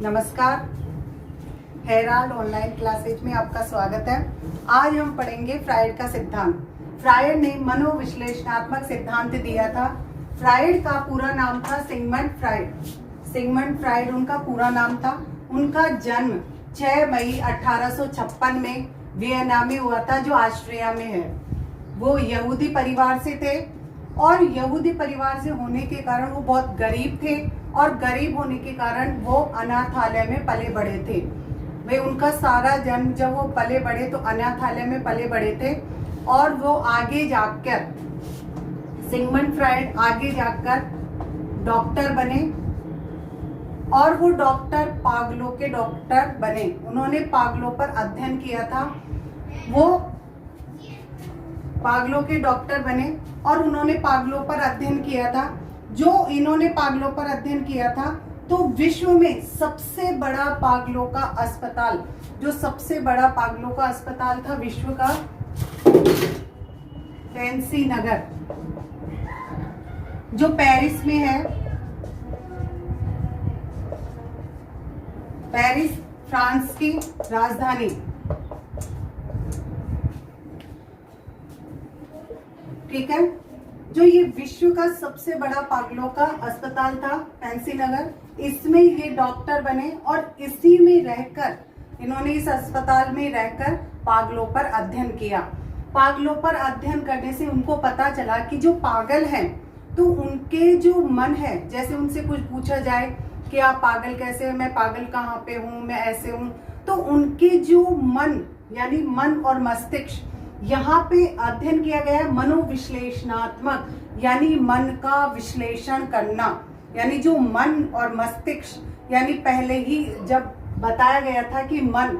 नमस्कार, Herald online classes में आपका स्वागत है। आज हम पढ़ेंगे फ्रायड का सिद्धांत। फ्रायड ने मनोविश्लेषणात्मक सिद्धांत दिया था। फ्रायड का पूरा नाम था सिगमंड फ्रायड। सिगमंड फ्रायड उनका पूरा नाम था। उनका जन्म 6 मई 1856 में वियना में हुआ था, जो ऑस्ट्रिया में है। वो यहूदी परिवार से थे और यहूदी परिवार से होने के कारण वो बहुत गरीब थे और गरीब होने के कारण वो अनाथालय में पले बड़े थे। वे उनका सारा जन्म, जब वो पले बड़े तो अनाथालय में पले बड़े थे और वो आगे जाकर सिगमंड फ्रायड आगे जाकर डॉक्टर बने और वो डॉक्टर पागलों के डॉक्टर बने। उन्होंने पागलों पर अध्ययन किया था। वो पागलों के डॉक्टर बने और उन्होंने पागलों पर अध्ययन किया था। जो इन्होंने पागलों पर अध्ययन किया था, तो विश्व में सबसे बड़ा पागलों का अस्पताल, जो सबसे बड़ा पागलों का अस्पताल था विश्व का, फैंसी नगर, जो पेरिस में है। पेरिस फ्रांस की राजधानी। ठीक है, जो ये विश्व का सबसे बड़ा पागलों का अस्पताल था फैंसी नगर, इसमें ये डॉक्टर बने और इसी में रहकर इन्होंने इस अस्पताल में रहकर पागलों पर अध्ययन किया। पागलों पर अध्ययन करने से उनको पता चला कि जो पागल हैं, तो उनके जो मन है, जैसे उनसे कुछ पूछा जाए कि आप पागल कैसे हैं, मैं पागल कहाँ पे हूँ, मैं ऐसे हूँ, तो उनके जो मन यानी मन और मस्तिष्क, यहाँ पे अध्ययन किया गया है मनोविश्लेषणात्मक, यानी मन का विश्लेषण करना। यानी जो मन और मस्तिष्क, यानी पहले ही जब बताया गया था कि मन,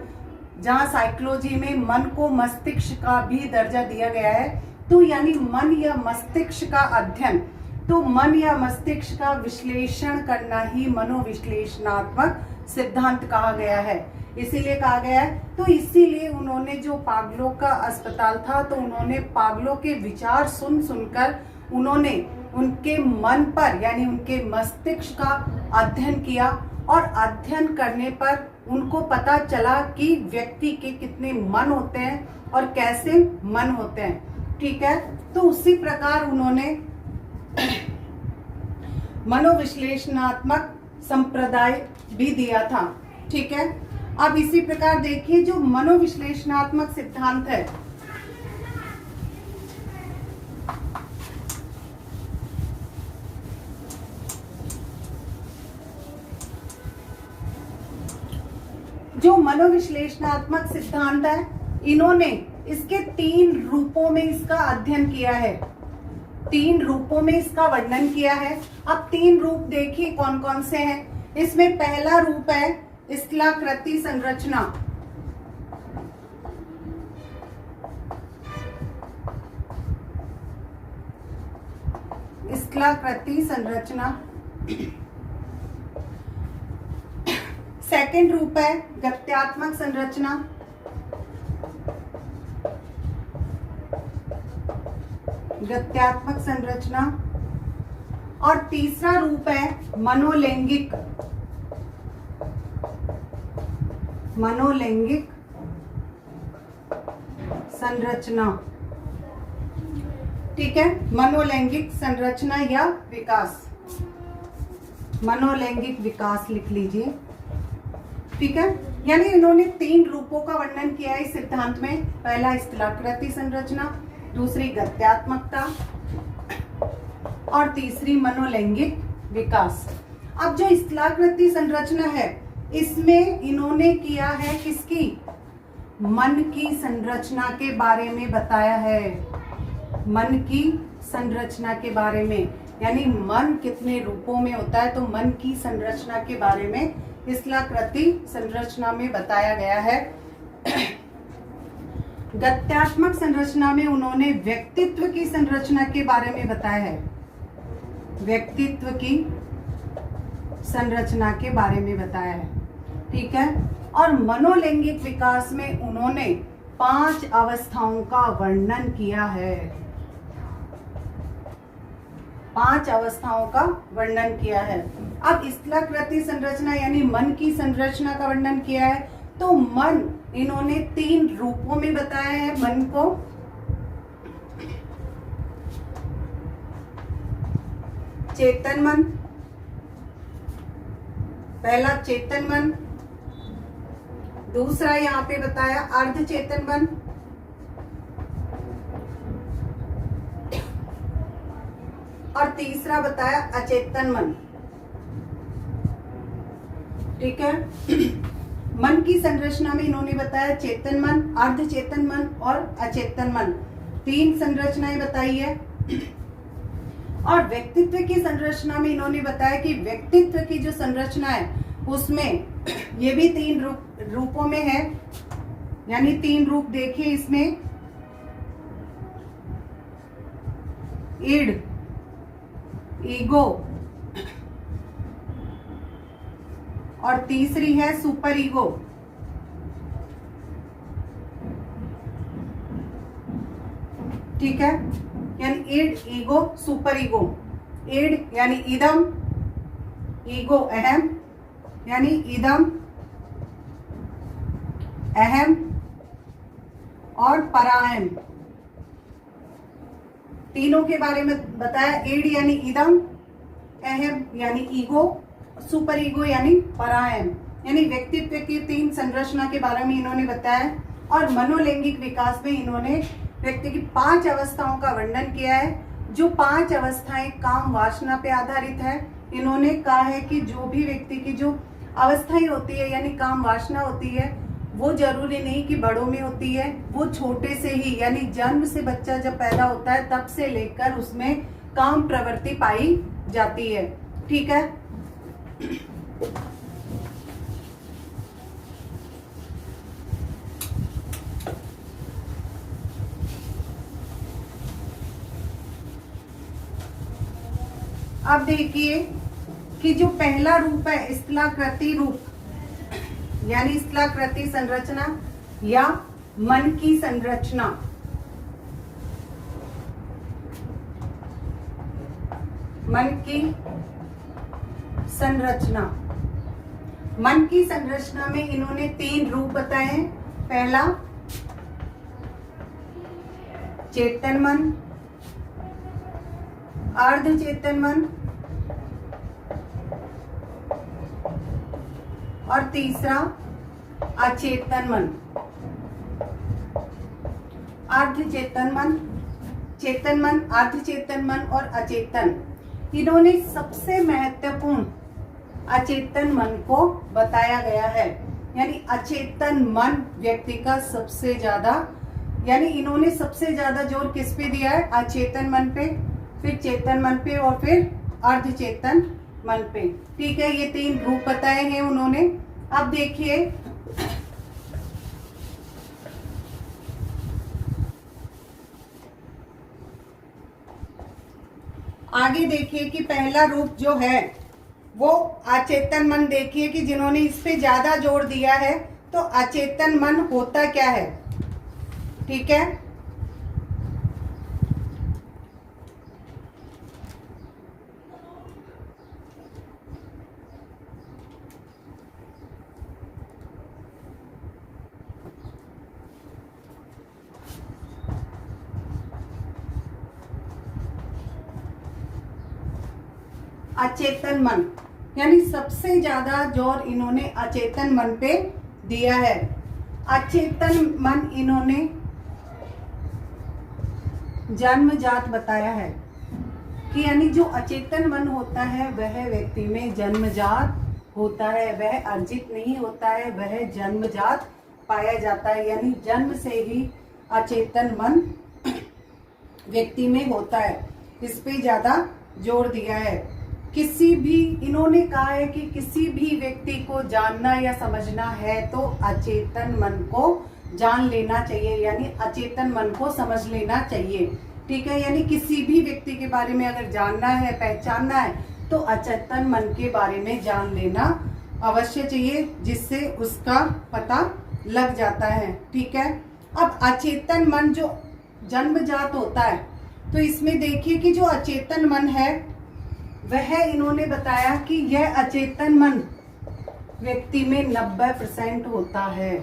जहाँ साइकोलॉजी में मन को मस्तिष्क का भी दर्जा दिया गया है, तो यानी मन या मस्तिष्क का अध्ययन, तो मन या मस्तिष्क का विश्लेषण करना ही मनोविश्लेषणात्मक सिद्धांत कहा गया है। इसीलिए कहा गया है। तो इसीलिए उन्होंने जो पागलों का अस्पताल था, तो उन्होंने पागलों के विचार सुनकर उन्होंने उनके मन पर यानी उनके मस्तिष्क का अध्ययन किया और अध्ययन करने पर उनको पता चला कि व्यक्ति के कितने मन होते हैं और कैसे मन होते हैं। ठीक है, तो उसी प्रकार उन्होंने मनोविश्लेषणात्मक संप्रदाय भी दिया था। ठीक है, अब इसी प्रकार देखिए जो मनोविश्लेषणात्मक सिद्धांत है, जो मनोविश्लेषणात्मक सिद्धांत है, इन्होंने इसके 3 रूपों में इसका अध्ययन किया है। 3 रूपों में इसका वर्णन किया है। अब 3 रूप देखिए कौन कौन से हैं। इसमें पहला रूप है स्थलाकृति संरचना। स्थलाकृति संरचना। सेकंड रूप है गत्यात्मक संरचना। गत्यात्मक संरचना। और तीसरा रूप है मनोलैंगिक संरचना। ठीक है, मनोलैंगिक संरचना या विकास, मनोलैंगिक विकास लिख लीजिए। ठीक है, यानी इन्होंने 3 रूपों का वर्णन किया है इस सिद्धांत में। पहला स्थलाकृति संरचना, दूसरी गत्यात्मकता और तीसरी मनोलैंगिक विकास। अब जो स्थलाकृति संरचना है, इसमें इन्होंने किया है किसकी, मन की संरचना के बारे में बताया है। मन की संरचना के बारे में, यानी मन कितने रूपों में होता है, तो मन की संरचना के बारे में स्थलाकृति संरचना में बताया गया है। गत्यात्मक संरचना में उन्होंने व्यक्तित्व की संरचना के बारे में बताया है। व्यक्तित्व की संरचना के बारे में बताया है। ठीक है, और मनोलैंगिक विकास में उन्होंने 5 अवस्थाओं का वर्णन किया है। 5 अवस्थाओं का वर्णन किया है। अब स्थलाकृति संरचना यानी मन की संरचना का वर्णन किया है। तो मन इन्होंने 3 रूपों में बताया है मन को। चेतन मन, पहला चेतन मन, दूसरा यहाँ पे बताया अर्ध चेतन मन, और तीसरा बताया अचेतन मन। ठीक है। मन की संरचना में इन्होंने बताया चेतन मन, अर्ध चेतन मन और अचेतन मन, 3 संरचनाएं बताई है। और व्यक्तित्व की संरचना में इन्होंने बताया कि व्यक्तित्व की जो संरचना है उसमें ये भी 3 रूपों में है, यानी 3 रूप देखिए इसमें। ईड, ईगो और तीसरी है सुपर ईगो। ठीक है, यानी ईड, ईगो, सुपर ईगो। ईड यानी इदम, ईगो अहम यानी इदम, अहम और परायम, तीनों के बारे में बताया। ईड यानी इदम, अहम यानी ईगो, सुपर ईगो यानी परायम, यानी व्यक्तित्व की 3 संरचना के बारे में इन्होंने बताया। और मनोलैंगिक विकास में इन्होंने व्यक्ति की 5 अवस्थाओं का वर्णन किया है। जो 5 अवस्थाएं काम वासना पे आधारित है। इन्होंने कहा है कि जो भी व्यक्ति की जो अवस्थाएं होती है यानी काम वासना होती है, वो जरूरी नहीं कि बड़ों में होती है, वो छोटे से ही यानी जन्म से बच्चा जब पैदा होता है तब से लेकर उसमें काम प्रवृत्ति पाई जाती है। ठीक है। अब देखिए कि जो पहला रूप है स्थलाकृति रूप यानी स्थलाकृति संरचना या मन की संरचना। मन की संरचना, मन की संरचना में इन्होंने 3 रूप बताए हैं। पहला चेतन मन, अर्ध चेतन मन और तीसरा अचेतन मन। अर्ध चेतन मन, चेतन मन, अर्ध चेतन मन और अचेतन, इन्होंने सबसे महत्वपूर्ण अचेतन मन को बताया गया है। यानी अचेतन मन व्यक्ति का सबसे ज्यादा, यानी इन्होंने सबसे ज्यादा जोर किस पे दिया है? अचेतन मन पे, फिर चेतन मन पे और फिर अर्ध चेतन मन पे। ठीक है, ये 3 रूप बताए हैं उन्होंने। अब देखिए आगे, देखिए कि पहला रूप जो है वो अचेतन मन। देखिए कि जिन्होंने इस पे ज्यादा जोर दिया है, तो अचेतन मन होता क्या है? ठीक है, अचेतन मन, यानी सबसे ज्यादा जोर इन्होंने अचेतन मन पे दिया है। अचेतन मन इन्होंने जन्मजात बताया है कि यानी जो अचेतन मन होता है वह व्यक्ति में जन्मजात होता है, वह अर्जित नहीं होता है, वह जन्मजात पाया जाता है। यानी जन्म से ही अचेतन मन व्यक्ति में होता है, इस पे ज्यादा जोर दिया है। किसी भी, इन्होंने कहा है कि किसी भी व्यक्ति को जानना या समझना है तो अचेतन मन को जान लेना चाहिए, यानी अचेतन मन को समझ लेना चाहिए। ठीक है, यानी किसी भी व्यक्ति के बारे में अगर जानना है, पहचानना है तो अचेतन मन के बारे में जान लेना अवश्य चाहिए, जिससे उसका पता लग जाता है। ठीक है, अब अचेतन मन जो जन्मजात होता है, तो इसमें देखिए कि जो अचेतन मन है वह इन्होंने बताया कि यह अचेतन मन व्यक्ति में 90% होता है।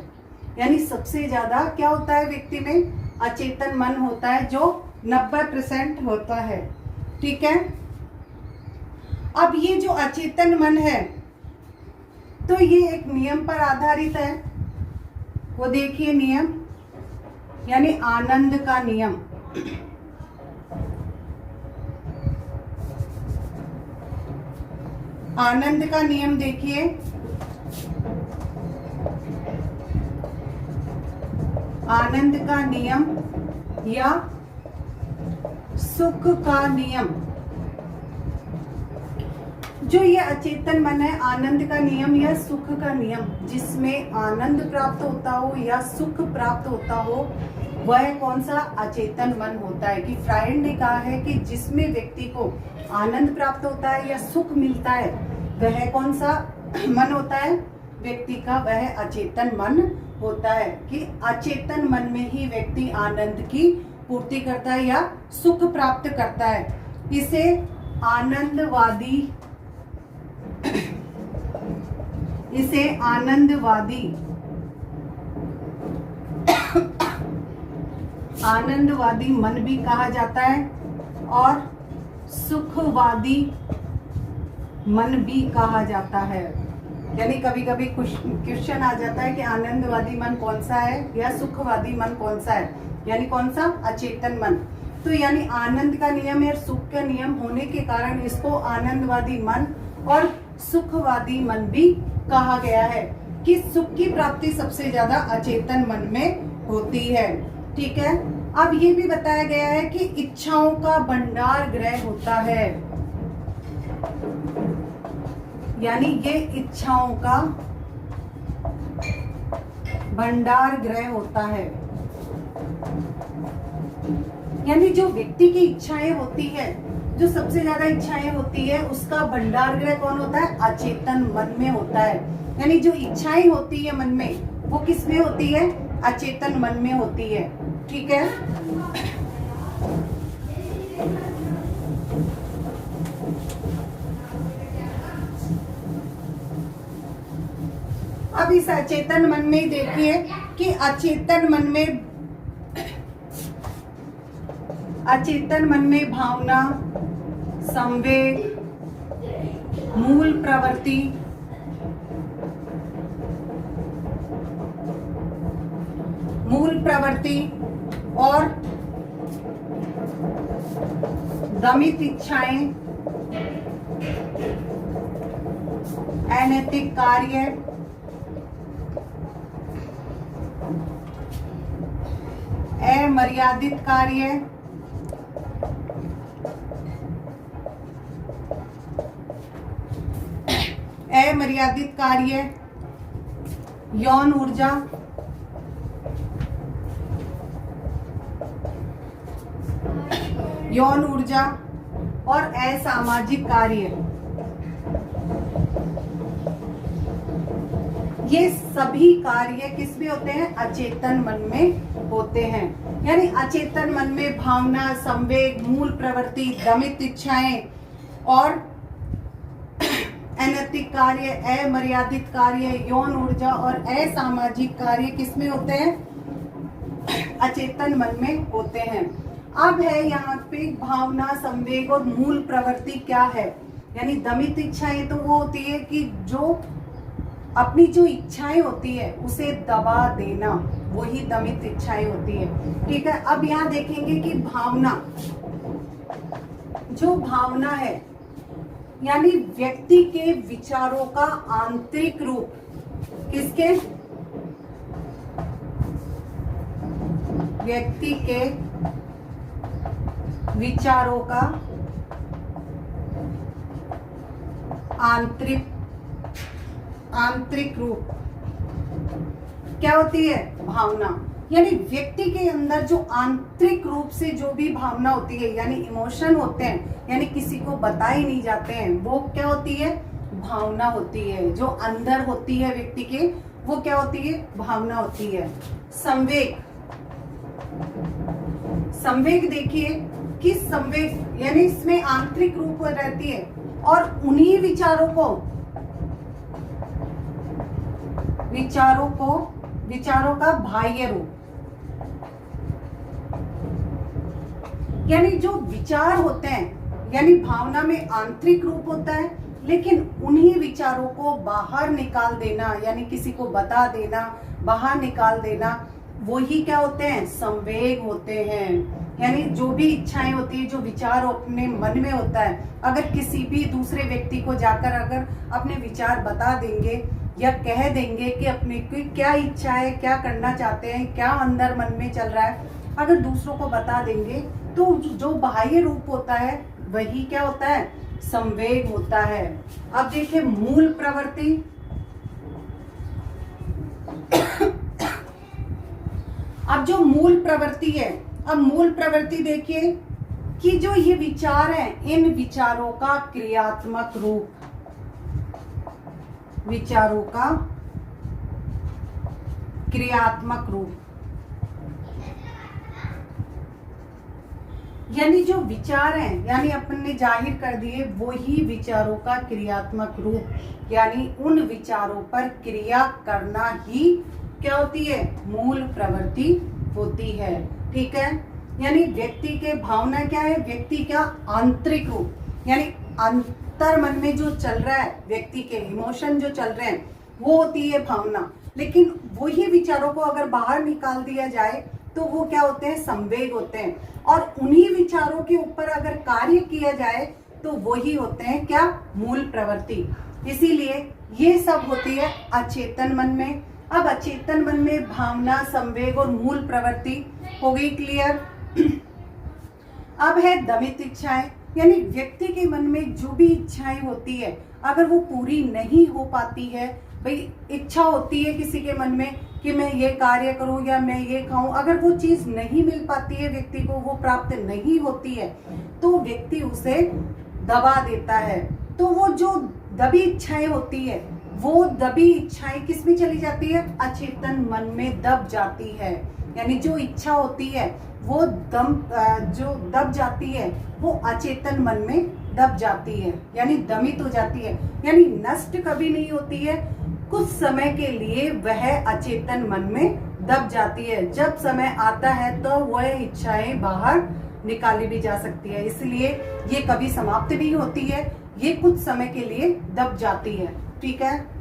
यानी सबसे ज्यादा क्या होता है व्यक्ति में, अचेतन मन होता है जो 90% होता है। ठीक है। अब ये जो अचेतन मन है तो ये एक नियम पर आधारित है। वो देखिए नियम, यानी आनंद का नियम। आनंद का नियम देखिए, आनंद का नियम या सुख का नियम। जो ये अचेतन मन है, आनंद का नियम या सुख का नियम, जिसमें आनंद प्राप्त होता हो या सुख प्राप्त होता हो, वह कौन सा अचेतन मन होता है। कि फ्रायड ने कहा है कि जिसमें व्यक्ति को आनंद प्राप्त होता है या सुख मिलता है, वह कौन सा मन होता है व्यक्ति का, वह अचेतन मन होता है। कि अचेतन मन में ही व्यक्ति आनंद की पूर्ति करता है या सुख प्राप्त करता है। इसे आनंदवादी, इसे आनंदवादी आनंदवादी मन भी कहा जाता है और सुखवादी मन भी कहा जाता है। यानी कभी कभी क्वेश्चन आ जाता है कि आनंदवादी मन कौन सा है या सुखवादी मन कौन सा है, यानी कौन सा, अचेतन मन। तो यानी आनंद का नियम और सुख का नियम होने के कारण इसको आनंदवादी मन और सुखवादी मन भी कहा गया है। कि सुख की प्राप्ति सबसे ज्यादा अचेतन मन में होती है। ठीक है। अब ये भी बताया गया है कि इच्छाओं का भंडार गृह होता है, यानी ये इच्छाओं का भंडार गृह होता है। यानी जो व्यक्ति की इच्छाएं होती है, जो सबसे ज्यादा इच्छाएं होती है, उसका भंडार गृह कौन होता है, अचेतन मन में होता है। यानी जो इच्छाएं होती है मन में, वो किस में होती है, अचेतन मन में होती है। ठीक है। अब इस अचेतन मन में देखिए कि अचेतन मन में भावना, संवेग, मूल प्रवृत्ति, और दमित इच्छाएं, अनैतिक कार्य, अमर्यादित कार्य, अमर्यादित कार्य, यौन ऊर्जा, और असामाजिक कार्य, ये सभी कार्य किस में होते हैं, अचेतन मन में होते हैं। यानी अचेतन मन में भावना, संवेग, मूल प्रवृत्ति, दमित इच्छाएं और अनैतिक कार्य, अमर्यादित कार्य, यौन ऊर्जा और असामाजिक कार्य किस में होते हैं, अचेतन मन में होते हैं। अब है यहाँ पे भावना, संवेग और मूल प्रवृत्ति क्या है। यानी दमित इच्छाएं तो वो होती है कि जो अपनी जो इच्छाएं होती है उसे दबा देना, वही दमित इच्छाएं होती है। ठीक है। अब यहाँ देखेंगे कि भावना, जो भावना है यानी व्यक्ति के विचारों का आंतरिक रूप, किसके, व्यक्ति के विचारों का आंतरिक रूप क्या होती है, भावना। यानी व्यक्ति के अंदर जो आंतरिक रूप से जो भी भावना होती है, यानी इमोशन होते हैं, यानी किसी को बताए नहीं जाते हैं, वो क्या होती है, भावना होती है। जो अंदर होती है व्यक्ति के, वो क्या होती है, भावना होती है। संवेग देखिए कि संवेग यानी इसमें आंतरिक रूप रहती है और उन्हीं विचारों का बाह्य रूप, यानी जो विचार होते हैं यानी भावना में आंतरिक रूप होता है, लेकिन उन्हीं विचारों को बाहर निकाल देना यानी किसी को बता देना, बाहर निकाल देना, वही क्या होते हैं, संवेग होते हैं। यानी जो भी इच्छाएं होती है, जो विचार अपने मन में होता है, अगर किसी भी दूसरे व्यक्ति को जाकर अगर अपने विचार बता देंगे या कह देंगे कि अपने की क्या इच्छा है, क्या करना चाहते हैं, क्या अंदर मन में चल रहा है, अगर दूसरों को बता देंगे तो जो बाह्य रूप होता है वही क्या होता है, संवेग होता है। अब देखिए मूल प्रवृत्ति। अब जो मूल प्रवृत्ति है, अब मूल प्रवृत्ति देखिए कि जो ये विचार है, इन विचारों का क्रियात्मक रूप, विचारों का क्रियात्मक रूप, यानी जो विचार हैं यानी अपन ने जाहिर कर दिए, वो ही विचारों का क्रियात्मक रूप, यानी उन विचारों पर क्रिया करना ही क्या होती है, मूल प्रवृत्ति होती है। ठीक है, यानी व्यक्ति के भावना क्या है, व्यक्ति का आंतरिक रूप, यानी अंतर मन में जो चल रहा है, व्यक्ति के इमोशन जो चल रहे हैं वो होती है भावना, लेकिन वही विचारों को अगर बाहर निकाल दिया जाए तो वो क्या होते हैं, संवेग होते हैं, और उन्हीं विचारों के ऊपर अगर कार्य किया जाए तो वही होते हैं क्या, मूल प्रवृत्ति। इसीलिए ये सब होती है अचेतन मन में। अब अचेतन मन में भावना, संवेग और मूल प्रवृत्ति हो गई क्लियर। अब है दमित इच्छाएं, यानी व्यक्ति के मन में जो भी इच्छाएं होती है अगर वो पूरी नहीं हो पाती है, भाई इच्छा होती है किसी के मन में कि मैं ये कार्य करूं या मैं ये खाऊं, अगर वो चीज नहीं मिल पाती है व्यक्ति को, वो प्राप्त नहीं होती है, तो व्यक्ति उसे दबा देता है। तो वो जो दबी इच्छाएं होती है, वो दबी इच्छाएं किस में चली जाती है, अचेतन मन में दब जाती है। यानी जो इच्छा होती है वो जो दब जाती है वो अचेतन मन में दब जाती है, यानी दमित हो जाती है, यानी नष्ट कभी नहीं होती है, कुछ समय के लिए वह अचेतन मन में दब जाती है। जब समय आता है तो वह इच्छाएं बाहर निकाली भी जा सकती है, इसलिए ये कभी समाप्त भी होती है, ये कुछ समय के लिए दब जाती है। ठीक है,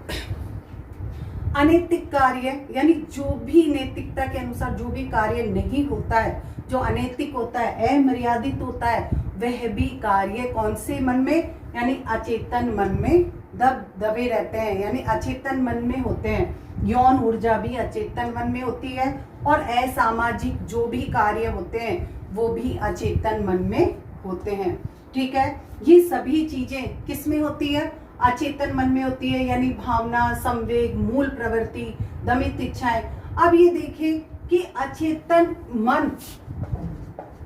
अनैतिक कार्य, यानी जो भी नैतिकता के अनुसार जो भी कार्य नहीं होता है, जो अनैतिक होता है, अमर्यादित होता है, वह भी कार्य कौन से मन में, यानी अचेतन मन में दबे रहते हैं, यानी अचेतन मन में होते हैं। यौन ऊर्जा भी अचेतन मन में होती है, और असामाजिक जो भी कार्य होते हैं वो भी अचेतन मन में होते हैं। ठीक है, ये सभी चीजें किस में होती है, अचेतन मन में होती है, यानी भावना, संवेग, मूल प्रवृत्ति, दमित इच्छाएं। अब ये देखिए कि अचेतन मन,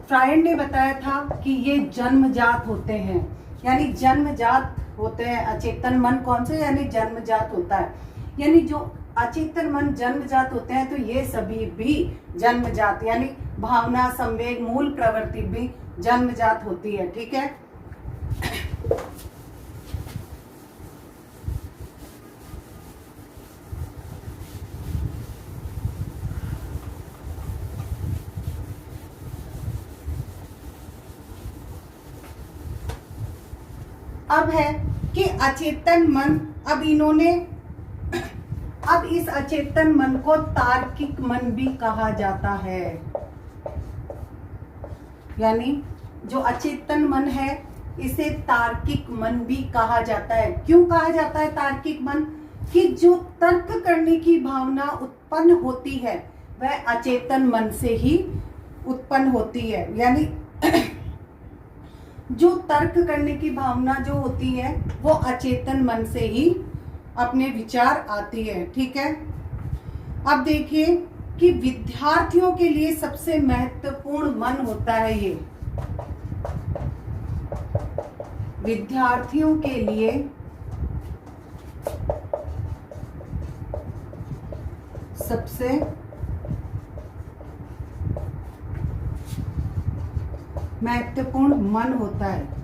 फ्रायड ने बताया था कि ये जन्मजात होते हैं, यानी जन्मजात होते हैं अचेतन मन। कौन से, यानी जन्मजात होता है, यानी जो अचेतन मन जन्मजात होते हैं, तो ये सभी भी जन्मजात, यानी भावना, संवेग, मूल प्रवृत्ति भी जन्मजात होती है। ठीक है, अब है कि अचेतन मन, अब इस अचेतन मन को तार्किक मन भी कहा जाता है, यानी जो अचेतन मन है इसे तार्किक मन भी कहा जाता है। क्यों कहा जाता है तार्किक मन, कि जो तर्क करने की भावना उत्पन्न होती है वह अचेतन मन से ही उत्पन्न होती है, यानी जो तर्क करने की भावना जो होती है वो अचेतन मन से ही अपने विचार आती है। ठीक है, अब देखिए कि विद्यार्थियों के लिए सबसे महत्वपूर्ण मन होता है ये, विद्यार्थियों के लिए सबसे महत्वपूर्ण मन होता है।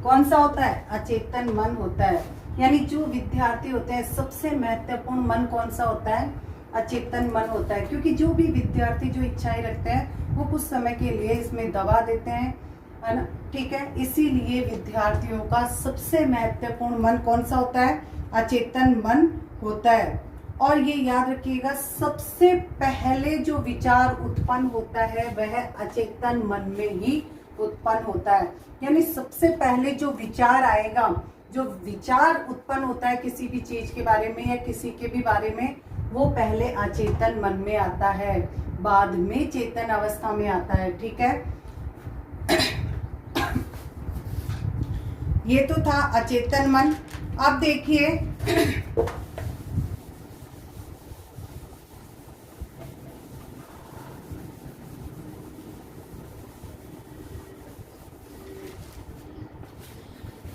कौन सा होता है? अचेतन मन होता है। यानी जो विद्यार्थी होते हैं सबसे महत्वपूर्ण मन कौन सा होता है? अचेतन मन होता है। क्योंकि जो भी विद्यार्थी जो इच्छाएं रखते हैं वो कुछ समय के लिए इसमें दबा देते हैं, है ना, ठीक है। इसीलिए विद्यार्थियों का सबसे महत्वपूर्ण मन कौन सा होता है? अचेतन मन होता है। और ये याद रखिएगा, सबसे पहले जो विचार उत्पन्न होता है वह अचेतन मन में ही उत्पन्न होता है। यानी सबसे पहले जो विचार आएगा, जो विचार उत्पन्न होता है किसी भी चीज के बारे में या किसी के भी बारे में, वो पहले अचेतन मन में आता है, बाद में चेतन अवस्था में आता है, ठीक है। ये तो था अचेतन मन। अब देखिए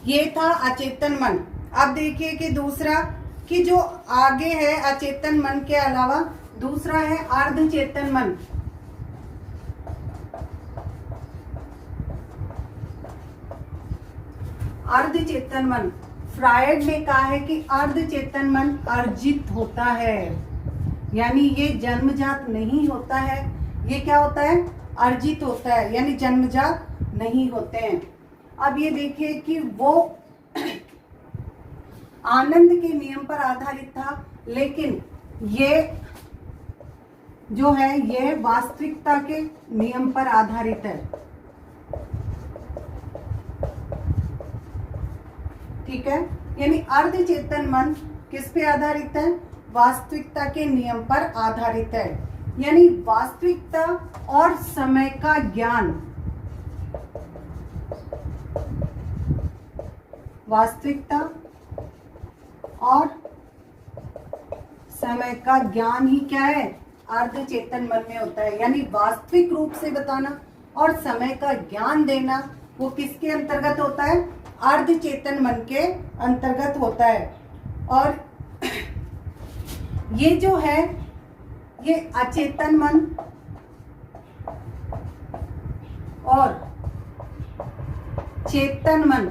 ये था अचेतन मन। अब देखिए कि दूसरा, कि जो आगे है अचेतन मन के अलावा दूसरा है अर्धचेतन मन। अर्धचेतन मन, फ्रायड ने कहा है कि अर्धचेतन मन अर्जित होता है। यानी ये जन्मजात नहीं होता है, ये क्या होता है? अर्जित होता है, यानी जन्मजात नहीं होते हैं। अब ये देखिए कि वो आनंद के नियम पर आधारित था, लेकिन ये जो है ये वास्तविकता के नियम पर आधारित है, ठीक है। यानी अर्धचेतन मन किस पे आधारित है? वास्तविकता के नियम पर आधारित है। यानी वास्तविकता और समय का ज्ञान, वास्तविकता और समय का ज्ञान ही क्या है? अर्धचेतन मन में होता है। यानी वास्तविक रूप से बताना और समय का ज्ञान देना वो किसके अंतर्गत होता है? अर्धचेतन मन के अंतर्गत होता है। और ये जो है ये अचेतन मन और चेतन मन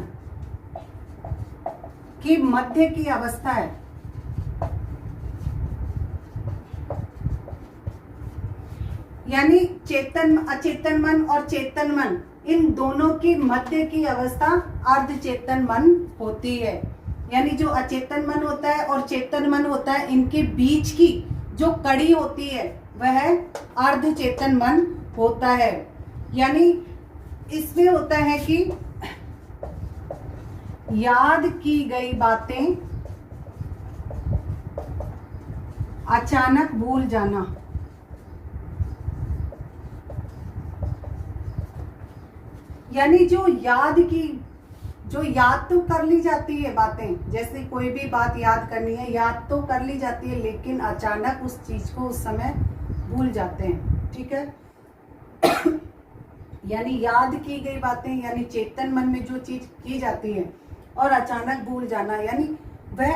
की मध्य की अवस्था है। यानी चेतन, अचेतन मन और चेतन मन, इन दोनों की मध्य की अवस्था अर्धचेतन मन होती है। यानी जो अचेतन मन होता है और चेतन मन होता है, इनके बीच की जो कड़ी होती है वह अर्धचेतन मन होता है। यानी इसमें होता है कि याद की गई बातें अचानक भूल जाना। यानी जो याद तो कर ली जाती है बातें, जैसे कोई भी बात याद करनी है, याद तो कर ली जाती है, लेकिन अचानक उस चीज को उस समय भूल जाते हैं, ठीक है। यानी याद की गई बातें, यानी चेतन मन में जो चीज की जाती है, और अचानक भूल जाना यानी वह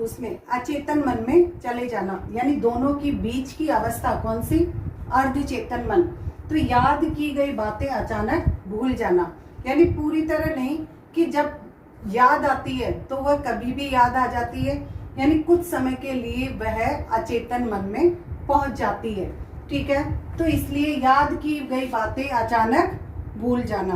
उसमें अचेतन मन में चले जाना। यानी दोनों की बीच की अवस्था कौन सी? अर्धचेतन मन। तो याद की गई बातें अचानक भूल जाना, यानी पूरी तरह नहीं कि जब याद आती है तो वह कभी भी याद आ जाती है, यानी कुछ समय के लिए वह अचेतन मन में पहुंच जाती है, ठीक है। तो इसलिए याद की गई बातें अचानक भूल जाना।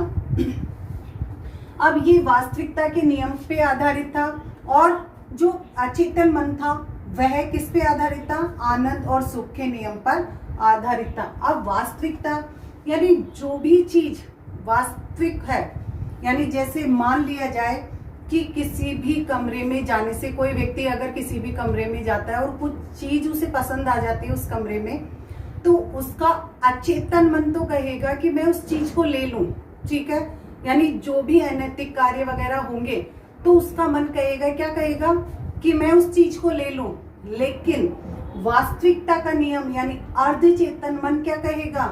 अब ये वास्तविकता के नियम पे आधारित था, और जो अचेतन मन था वह किस पे आधारित था? आनंद और सुख के नियम पर आधारित था। अब वास्तविकता यानी जो भी चीज वास्तविक है, यानी जैसे मान लिया जाए कि किसी भी कमरे में जाने से, कोई व्यक्ति अगर किसी भी कमरे में जाता है और कुछ चीज उसे पसंद आ जाती है उस कमरे में, तो उसका अचेतन मन तो कहेगा कि मैं उस चीज को ले लूं, ठीक है। यानी जो भी अनैतिक कार्य वगैरह होंगे तो उसका मन कहेगा, क्या कहेगा? कि मैं उस चीज को ले लूं। लेकिन वास्तविकता का नियम यानी अर्धचेतन मन क्या कहेगा?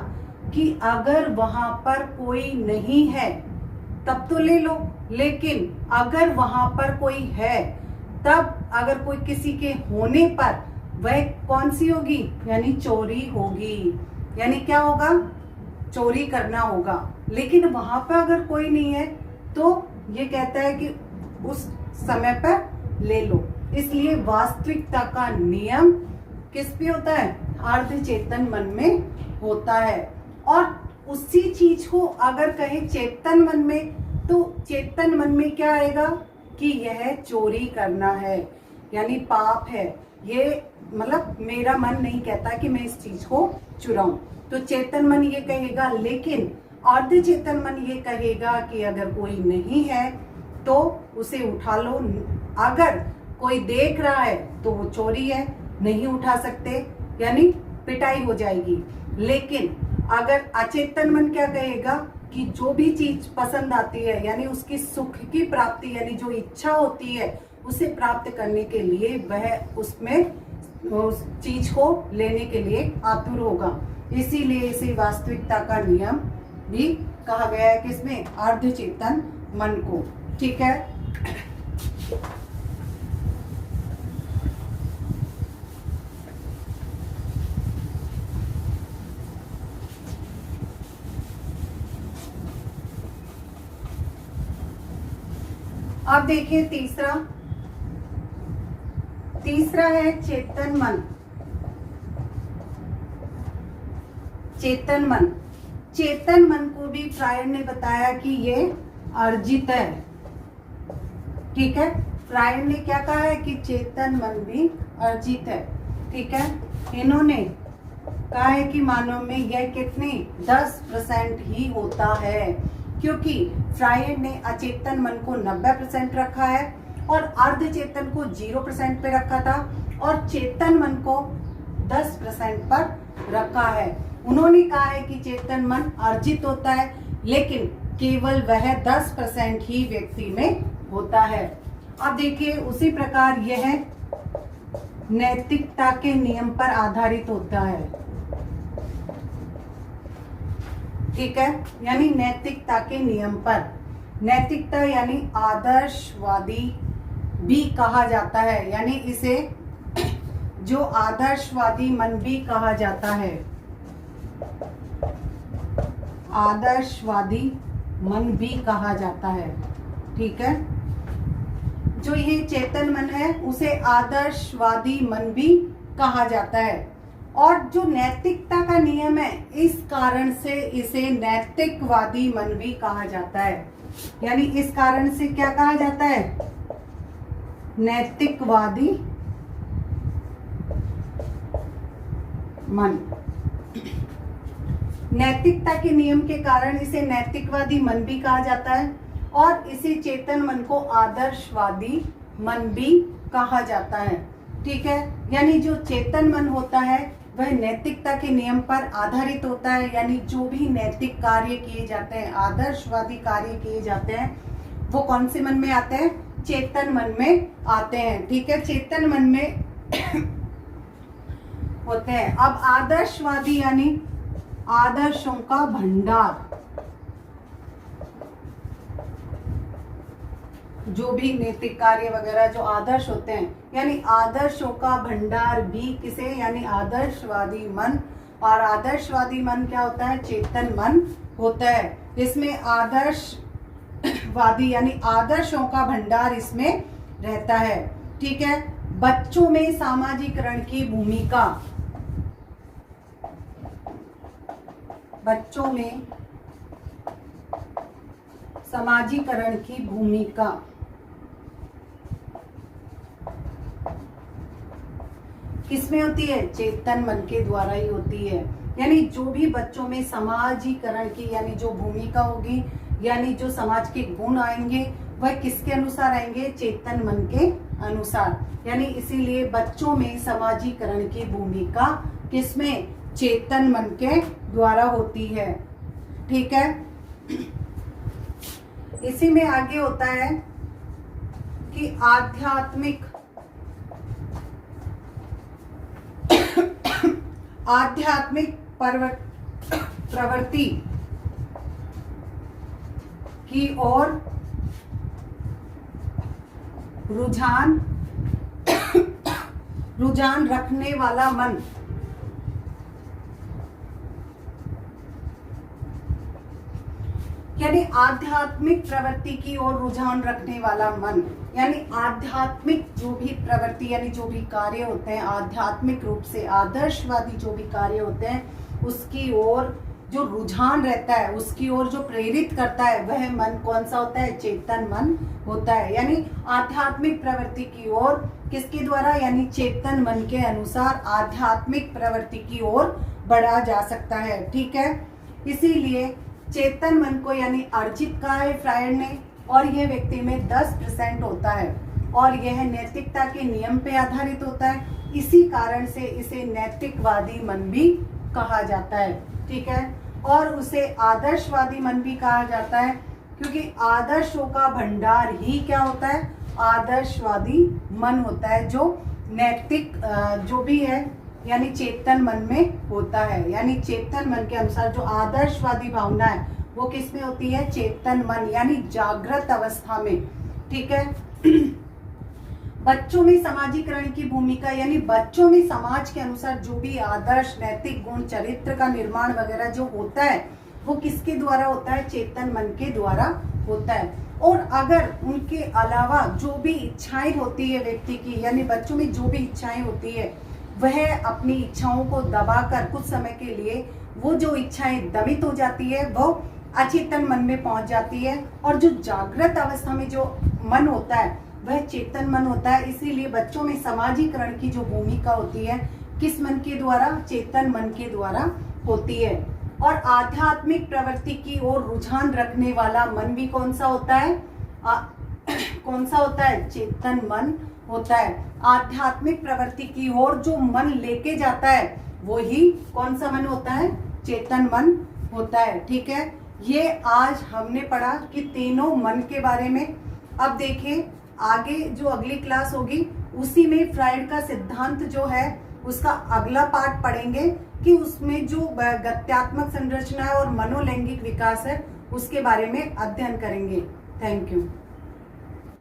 कि अगर वहां पर कोई नहीं है तब तो ले लो, लेकिन अगर वहां पर कोई है तब अगर कोई किसी के होने पर वह कौन सी होगी? यानी चोरी होगी। यानी क्या होगा? चोरी करना होगा, लेकिन वहां पर अगर कोई नहीं है तो ये कहता है कि उस समय पर ले लो। इसलिए वास्तविकता का नियम किस पे होता है? अर्ध चेतन मन में होता है। और उसी चीज को अगर कहें चेतन मन में, तो चेतन मन में क्या आएगा कि यह चोरी करना है, यानी पाप है। ये मतलब मेरा मन नहीं कहता कि मैं इस चीज को चुराऊं, तो चेतन मन ये कहेगा। लेकिन अर्ध चेतन मन ये कहेगा कि अगर कोई नहीं है तो उसे उठा लो, अगर कोई देख रहा है तो वो चोरी है, नहीं उठा सकते, यानी पिटाई हो जाएगी। लेकिन अगर अचेतन मन क्या कहेगा कि जो भी चीज पसंद आती है, यानी उसकी सुख की प्राप्ति, यानी जो इच्छा होती है उसे प्राप्त करने के लिए वह उसमें उस चीज को लेने के लिए आतुर होगा। इसीलिए इसे वास्तविकता का नियम भी कहा गया है, किसमें? अर्ध चेतन मन को। ठीक है। अब देखिए तीसरा है चेतन मन। चेतन मन, चेतन मन को भी फ्रायड ने बताया कि ये अर्जित है। ठीक है, फ्रायड ने क्या कहा है कि चेतन मन भी अर्जित है। ठीक है, इन्होंने कहा है कि मानव में यह कितने 10% ही होता है, क्योंकि फ्रायड ने अचेतन मन को 90% रखा है और अर्ध चेतन को 0% पे रखा था और चेतन मन को 10% पर रखा है। उन्होंने कहा है कि चेतन मन अर्जित होता है, लेकिन केवल वह 10% ही व्यक्ति में होता है। अब देखिए उसी प्रकार यह नैतिकता के नियम पर आधारित होता है। ठीक है, यानी नैतिकता के नियम पर। नैतिकता यानी आदर्शवादी भी कहा जाता है, यानी इसे जो आदर्शवादी मन भी कहा जाता है। आदर्शवादी मन भी कहा जाता है। ठीक है, जो ये चेतन मन है उसे आदर्शवादी मन भी कहा जाता है। और जो नैतिकता का नियम है, इस कारण से इसे नैतिकवादी मन भी कहा जाता है। यानी इस कारण से क्या कहा जाता है? नैतिकवादी मन। नैतिकता के नियम के कारण इसे नैतिकवादी मन भी कहा जाता है और इसे चेतन मन को आदर्शवादी मन भी कहा जाता है। ठीक है, यानी जो चेतन मन होता है वह नैतिकता के नियम पर आधारित होता है, यानी जो भी नैतिक कार्य किए जाते हैं, आदर्शवादी कार्य किए जाते हैं, वो कौन से मन में आते हैं? चेतन मन में आते हैं। ठीक है, चेतन मन में होते हैं। अब आदर्शवादी यानी आदर्शों का भंडार, जो भी नैतिक कार्य वगैरह जो आदर्श होते हैं, यानी आदर्शों का भंडार भी किसे? यानी आदर्शवादी मन। और आदर्शवादी मन क्या होता है? चेतन मन होता है। इसमें आदर्शवादी यानी आदर्शों का भंडार इसमें रहता है। ठीक है, बच्चों में सामाजिकरण की भूमिका। बच्चों में समाजीकरण की भूमिका किसमें होती है? चेतन मन के द्वारा ही होती है। यानी जो भी बच्चों में समाजीकरण की यानी जो भूमिका होगी, यानी जो समाज के गुण आएंगे वह किसके अनुसार आएंगे? चेतन मन के अनुसार। यानी इसीलिए बच्चों में समाजीकरण की भूमिका किसमें? चेतन मन के द्वारा होती है। ठीक है, इसी में आगे होता है कि आध्यात्मिक प्रवृत्ति की ओर रुझान रखने वाला मन। यानी आध्यात्मिक प्रवृत्ति की ओर रुझान रखने वाला मन, यानी आध्यात्मिक जो भी प्रवृत्ति यानी जो भी कार्य होते हैं आध्यात्मिक रूप से आदर्शवादी जो भी कार्य होते हैं उसकी ओर जो रुझान रहता है, उसकी ओर जो प्रेरित करता है, वह मन कौन सा होता है? चेतन मन होता है। यानी आध्यात्मिक प्रवृत्ति की ओर किसके द्वारा? यानी चेतन मन के अनुसार आध्यात्मिक प्रवृत्ति की ओर बढ़ा जा सकता है। ठीक है, इसीलिए चेतन मन को यानी अर्जित कहा है फ्रायड ने, और यह व्यक्ति में 10% होता है और यह नैतिकता के नियम पे आधारित होता है। इसी कारण से इसे नैतिकवादी मन भी कहा जाता है। ठीक है, और उसे आदर्शवादी मन भी कहा जाता है, क्योंकि आदर्शों का भंडार ही क्या होता है? आदर्शवादी मन होता है, जो नैतिक जो भी है यानी चेतन मन में होता है। यानी चेतन मन के अनुसार जो आदर्शवादी भावना है वो किस में होती है? चेतन मन यानी जागृत अवस्था में। ठीक है, बच्चों में समाजीकरण की भूमिका, यानी बच्चों में समाज के अनुसार जो भी आदर्श नैतिक गुण चरित्र का निर्माण वगैरह जो होता है वो किसके द्वारा होता है? चेतन मन के द्वारा होता है। और अगर उनके अलावा जो भी इच्छाएं होती है व्यक्ति की, यानी बच्चों में जो भी इच्छाएं होती है वह अपनी इच्छाओं को दबाकर कुछ समय के लिए वो जो इच्छाएं दमित हो जाती है वो अचेतन मन में पहुंच जाती है, और जो जागृत अवस्था में जो मन होता है वह चेतन मन होता है। इसीलिए बच्चों में समाजीकरण की जो भूमिका होती है किस मन के द्वारा? चेतन मन के द्वारा होती है। और आध्यात्मिक प्रवृत्ति की ओर रुझान रखने वाला मन भी कौन सा होता है? कौन सा होता है? चेतन मन होता है। आध्यात्मिक प्रवृत्ति की ओर जो मन लेके जाता है वो ही कौन सा मन होता है? चेतन मन होता है। ठीक है, ये आज हमने पढ़ा कि तीनों मन के बारे में। अब देखिए आगे जो अगली क्लास होगी उसी में फ्रायड का सिद्धांत जो है उसका अगला पार्ट पढ़ेंगे कि उसमें जो गत्यात्मक संरचना है और मनोलैंगिक विकास है उसके बारे में अध्ययन करेंगे। Thank you.